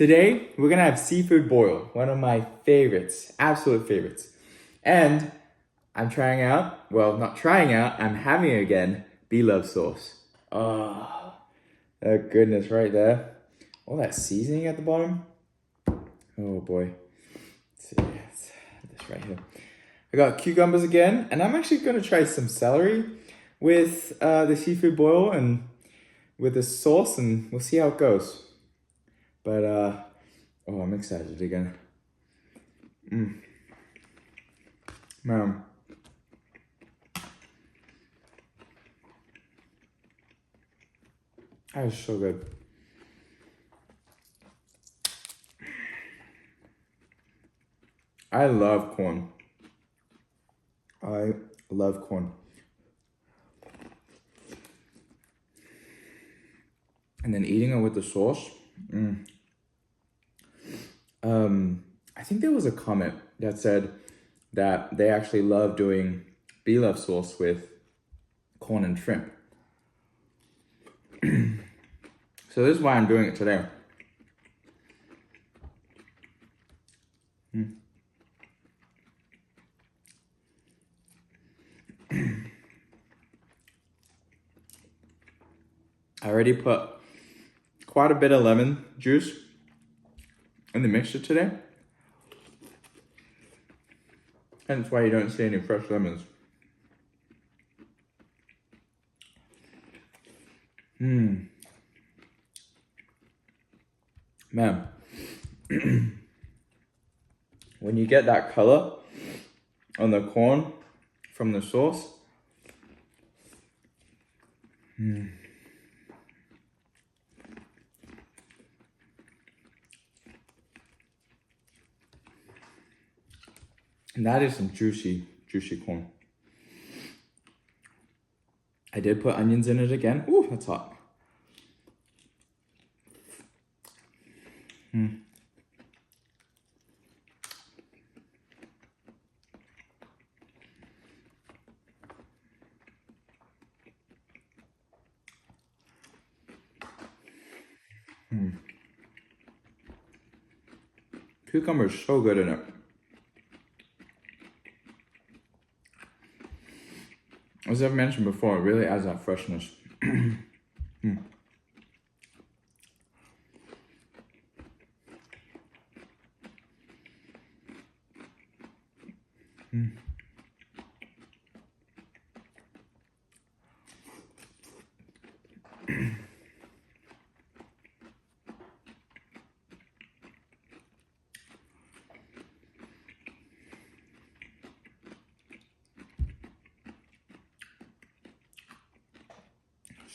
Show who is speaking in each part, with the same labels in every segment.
Speaker 1: Today, we're gonna have seafood boil, one of my favorites, absolute favorites. And I'm trying out, well, not trying out, I'm having again, Bloves sauce. Oh, that goodness right there. All that seasoning at the bottom. Oh boy. Let's see, this right here. I got cucumbers again, and I'm actually gonna try some celery with the seafood boil and with the sauce, and we'll see how it goes. But, oh, I'm excited again. Man. That is so good. I love corn. I love corn. And then eating it with the sauce. I think there was a comment that said that they actually love doing Bloves sauce with corn and shrimp. So this is why I'm doing it today. I already put quite a bit of lemon juice in the mixture today. Hence why you don't see any fresh lemons. Man. When you get that color on the corn from the sauce. And that is some juicy, juicy corn. I did put onions in it again. Ooh, that's hot. Cucumber is so good in it. As I've mentioned before, it really adds that freshness.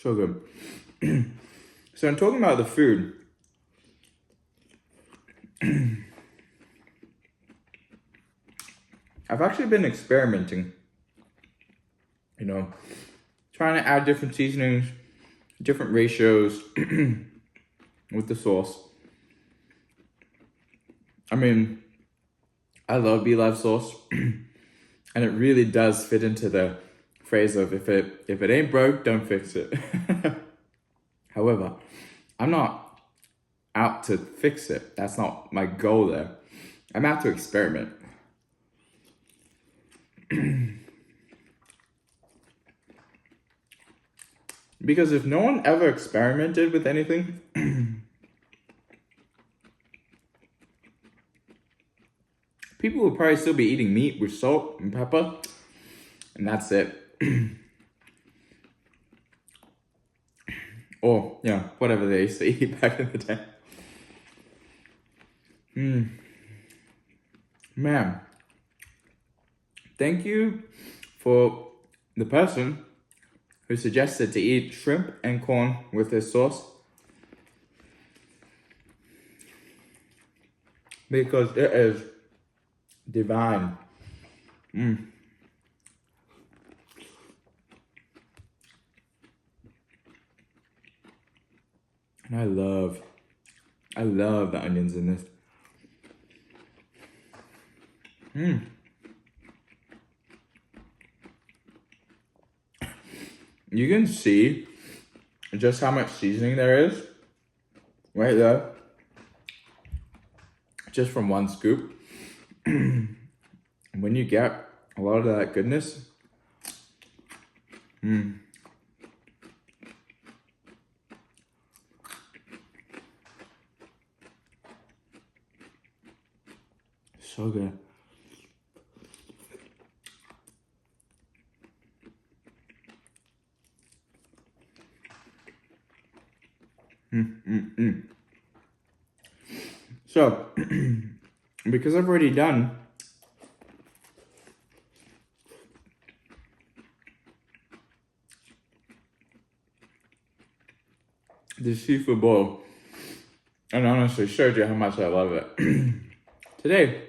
Speaker 1: So good. So I'm talking about the food. I've actually been experimenting, trying to add different seasonings, different ratios with the sauce. I mean, I love Bloves sauce, and it really does fit into the phrase of if it ain't broke, don't fix it. However, I'm not out to fix it. That's not my goal there. I'm out to experiment. Because if no one ever experimented with anything, people would probably still be eating meat with salt and pepper, and that's it. Or, whatever they used to eat back in the day. Man. Thank you for the person who suggested to eat shrimp and corn with this sauce. Because it is divine. And I love the onions in this. You can see just how much seasoning there is right there. just from one scoop. When you get a lot of that goodness, so good. So, because I've already done the seafood boil, and honestly showed you how much I love it. Today,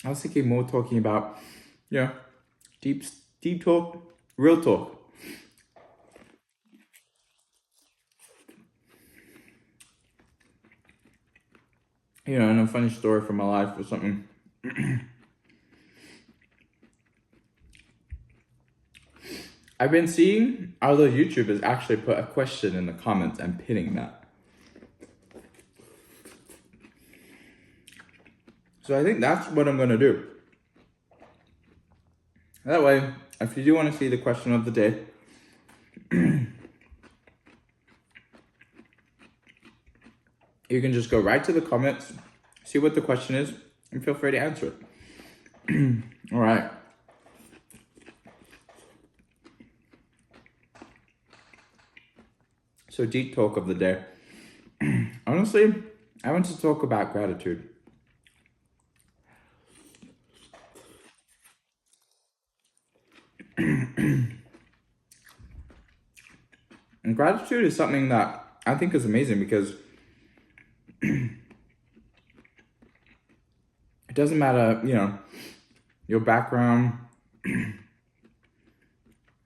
Speaker 1: I was thinking more talking about, deep talk, real talk. And a funny story from my life or something. I've been seeing other YouTubers actually put a question in the comments and pinning that. So I think that's what I'm gonna do. That way, if you do want to see the question of the day, you can just go right to the comments, see what the question is, and feel free to answer it. All right. So deep talk of the day. Honestly, I want to talk about gratitude. And gratitude is something that I think is amazing because it doesn't matter, your background,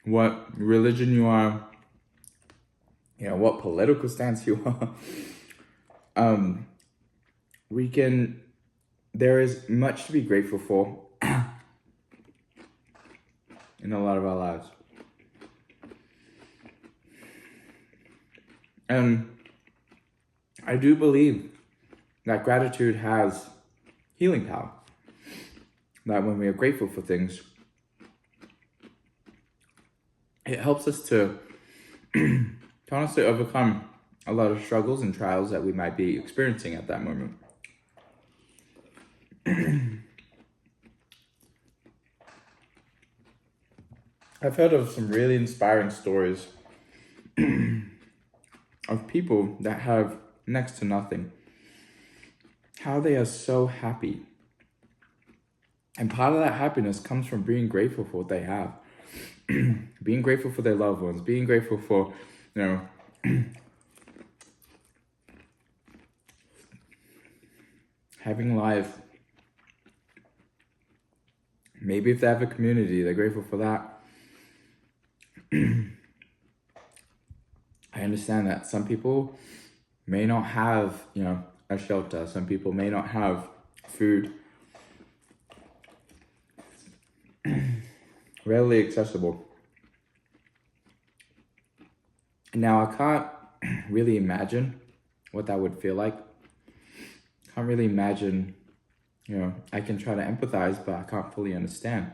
Speaker 1: what religion you are, what political stance you are. There is much to be grateful for in a lot of our lives. And I do believe that gratitude has healing power. That when we are grateful for things, it helps us to honestly overcome a lot of struggles and trials that we might be experiencing at that moment. I've heard of some really inspiring stories of people that have next to nothing, how they are so happy. And part of that happiness comes from being grateful for what they have. Being grateful for their loved ones, being grateful for, having life. Maybe if they have a community, they're grateful for that. I understand that some people may not have, a shelter. Some people may not have food. Readily accessible. Now, I can't really imagine what that would feel like. Can't really imagine, I can try to empathize, but I can't fully understand.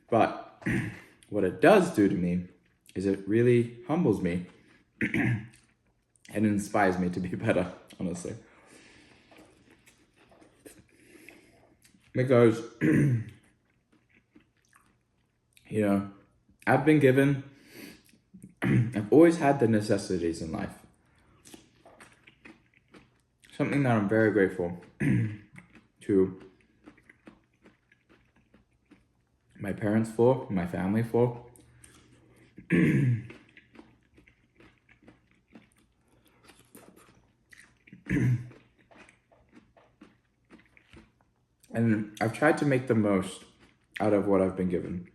Speaker 1: But what it does do to me is it really humbles me and inspires me to be better, honestly. Because, I've been given, I've always had the necessities in life. Something that I'm very grateful to my parents for, my family for. And I've tried to make the most out of what I've been given.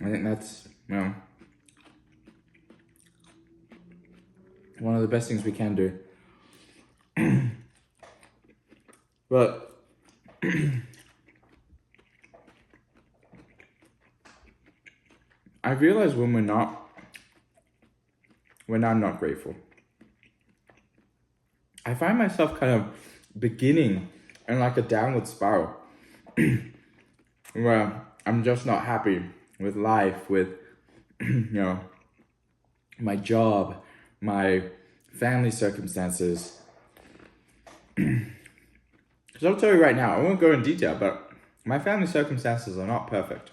Speaker 1: I think that's, one of the best things we can do. But I realize when I'm not grateful, I find myself kind of beginning in like a downward spiral where I'm just not happy with life, with, my job, my family circumstances. Because I'll tell you right now, I won't go in detail, but my family circumstances are not perfect.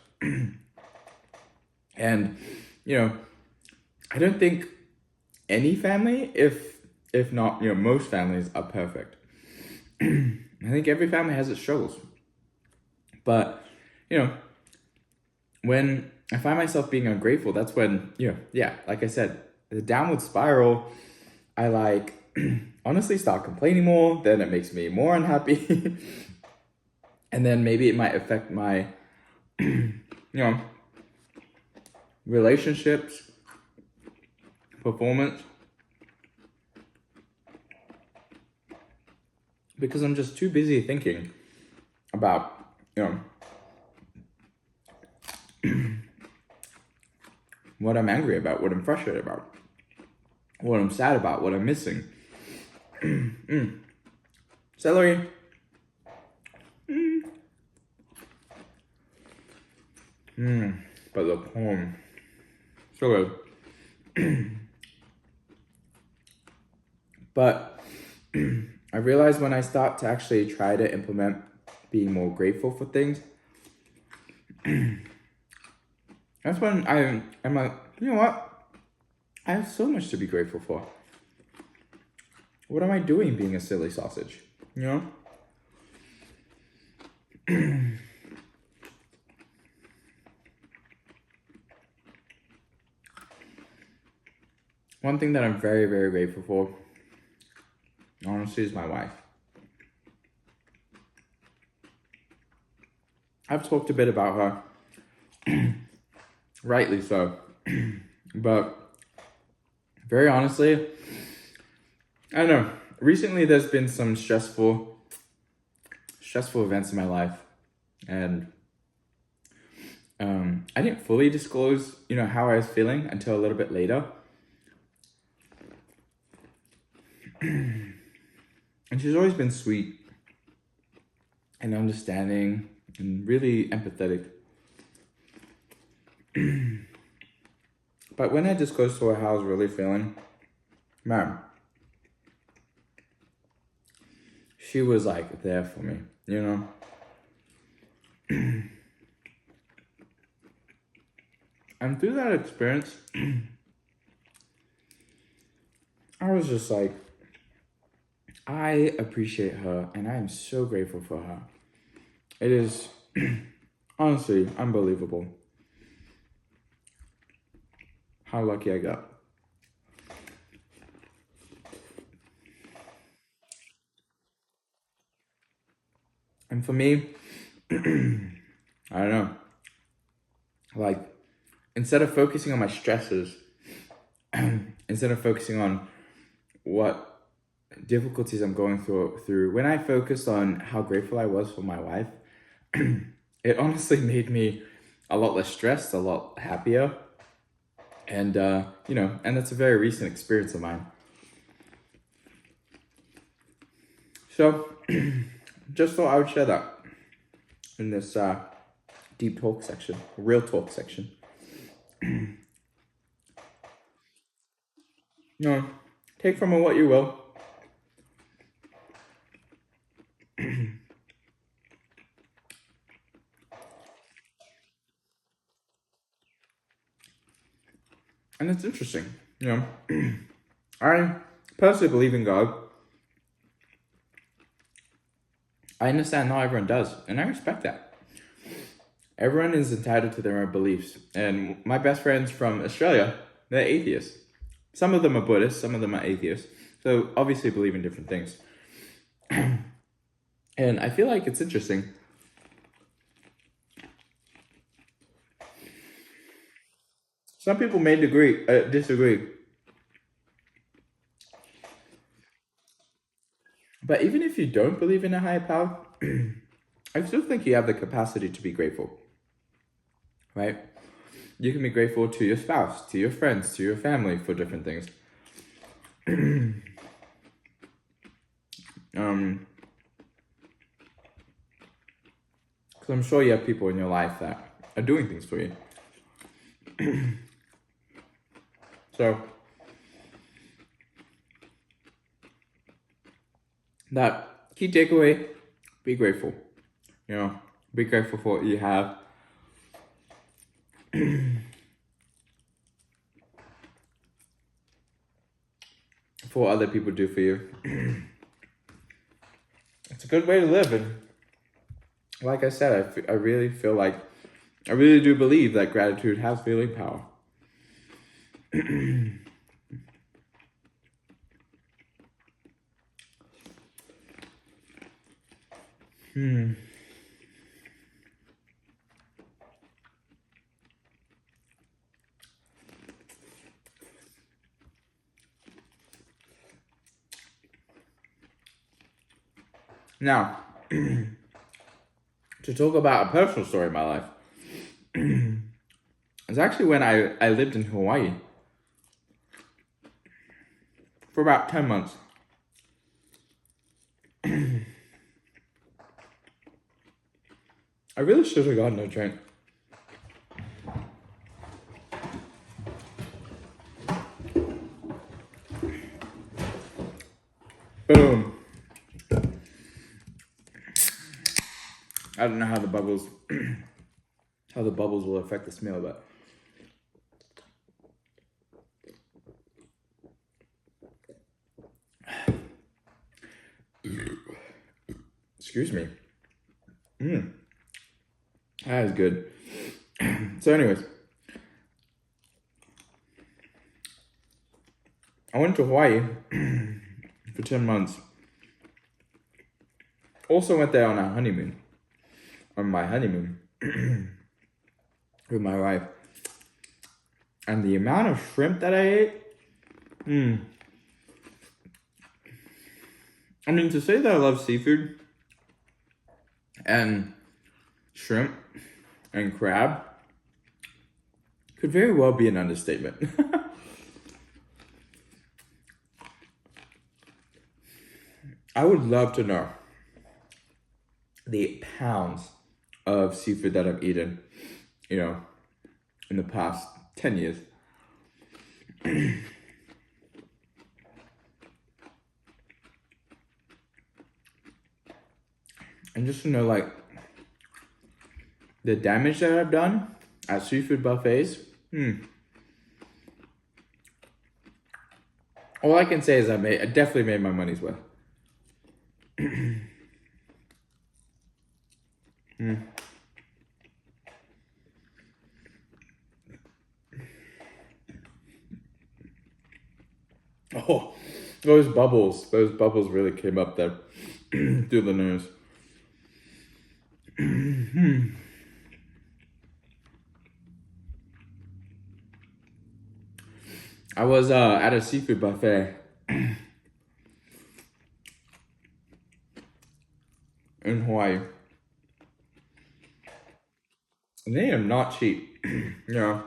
Speaker 1: And, I don't think any family, if not, most families are perfect. I think every family has its struggles. But, when I find myself being ungrateful, that's when, like I said, the downward spiral, I honestly start complaining more, then it makes me more unhappy. And then maybe it might affect my, relationships, performance. Because I'm just too busy thinking about, what I'm angry about, what I'm frustrated about, what I'm sad about, what I'm missing. Celery. But the poem, so good. But I realize when I start to actually try to implement being more grateful for things, that's when I'm like, you know what? I have so much to be grateful for. What am I doing being a silly sausage? One thing that I'm very, very grateful for, honestly, is my wife. I've talked a bit about her, rightly so, but very honestly, I don't know. Recently, there's been some stressful events in my life, and I didn't fully disclose, how I was feeling until a little bit later. And she's always been sweet and understanding and really empathetic. But when I disclosed to her how I was really feeling, man, she was like there for me, And through that experience, I was just like, I appreciate her and I am so grateful for her. It is honestly unbelievable how lucky I got. And for me, I don't know, instead of focusing on my stresses, instead of focusing on what difficulties I'm going through, when I focused on how grateful I was for my wife, it honestly made me a lot less stressed, a lot happier. And, and that's a very recent experience of mine. So, just thought I would share that in this deep talk section, real talk section. Take from it what you will. And it's interesting, I personally believe in God. I understand not everyone does, and I respect that. Everyone is entitled to their own beliefs. And my best friends from Australia, they're atheists. Some of them are Buddhists, some of them are atheists. So obviously believe in different things. And I feel like it's interesting. Some people may disagree. But even if you don't believe in a higher power, I still think you have the capacity to be grateful. Right? You can be grateful to your spouse, to your friends, to your family for different things. Because I'm sure you have people in your life that are doing things for you. So, that key takeaway, be grateful. You know, be grateful for what you have. For what other people do for you. It's a good way to live. And like I said, I really feel like, I really do believe that gratitude has healing power. Now, to talk about a personal story in my life, it's actually when I lived in Hawaii for about 10 months. I really should have gotten a drink. Boom. I don't know how the bubbles will affect the smell, but excuse me. That is good. So anyways, I went to Hawaii for 10 months. Also went there on my honeymoon with my wife. And the amount of shrimp that I ate, I mean, to say that I love seafood and shrimp and crab could very well be an understatement. I would love to know the pounds of seafood that I've eaten, you know, in the past 10 years. And just to know, like, the damage that I've done at seafood buffets, all I can say is I definitely made my money's worth. Oh, those bubbles really came up there through the nose. I was at a seafood buffet in Hawaii. And they are not cheap, you know.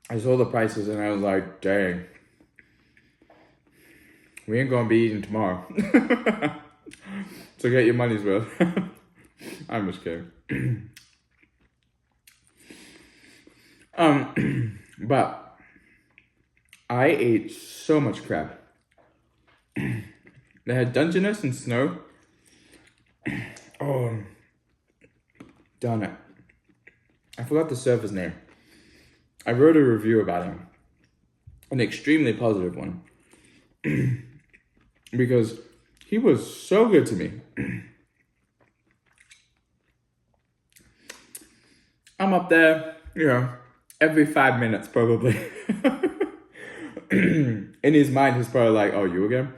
Speaker 1: I saw the prices and I was like, dang, we ain't gonna be eating tomorrow. So get your money's worth. I'm just kidding. But I ate so much crab. They had Dungeness and snow. Oh, darn it. I forgot the surfer's name. I wrote a review about him. An extremely positive one. Because he was so good to me. I'm up there, you know, every 5 minutes probably. In his mind, he's probably like, oh, you again?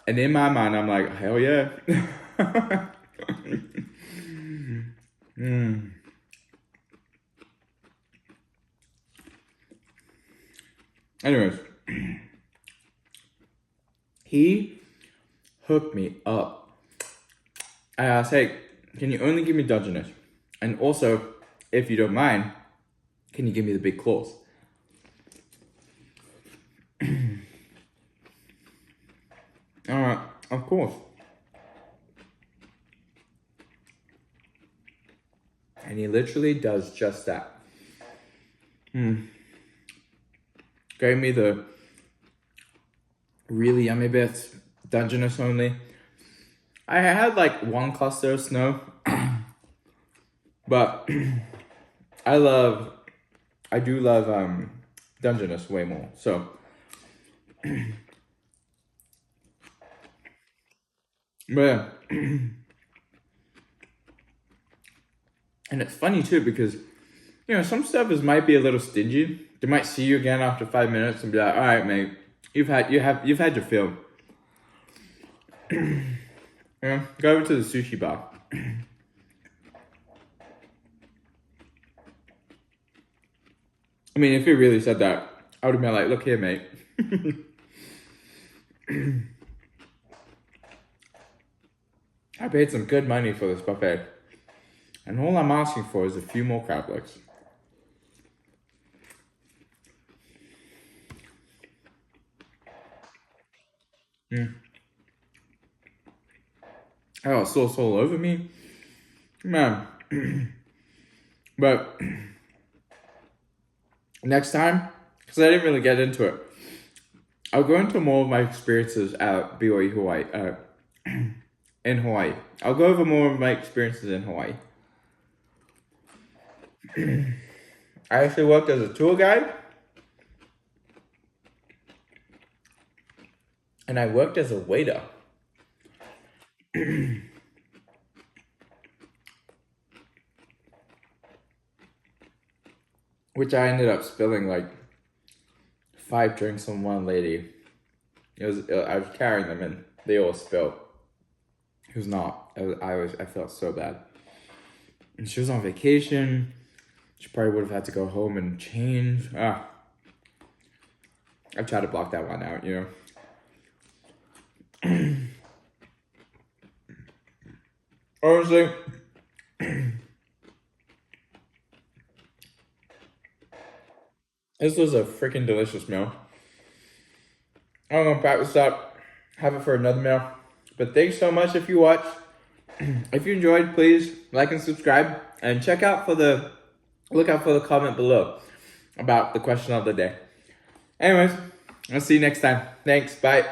Speaker 1: And in my mind, I'm like, hell yeah. Anyways, he hooked me up. I asked, hey, can you only give me Dungeness? And also, if you don't mind, can you give me the big claws? Alright, of course. And he literally does just that. Gave me the really yummy bits, Dungeness only. I had like one cluster of snow, but I do love Dungeness way more. So, but yeah. And it's funny too because, some stuffers might be a little stingy. They might see you again after 5 minutes and be like, "All right, mate, you've had your fill." Go over to the sushi bar. I mean, if he really said that, I would have been like, "Look here, mate." I paid some good money for this buffet, and all I'm asking for is a few more crab legs. Oh, sauce all over me, man. But next time, because I didn't really get into it, I'll go into more of my experiences at BYU Hawaii. In Hawaii, I'll go over more of my experiences in Hawaii. I actually worked as a tour guide, and I worked as a waiter. Which I ended up spilling like 5 drinks on one lady. I was carrying them and they all spilled. It was not. I felt so bad. And she was on vacation. She probably would have had to go home and change. I tried to block that one out, Honestly, this was a freaking delicious meal. I'm gonna pack this up, have it for another meal. But thanks so much if you watched. If you enjoyed, please like and subscribe, and look out for the comment below about the question of the day. Anyways, I'll see you next time. Thanks, bye.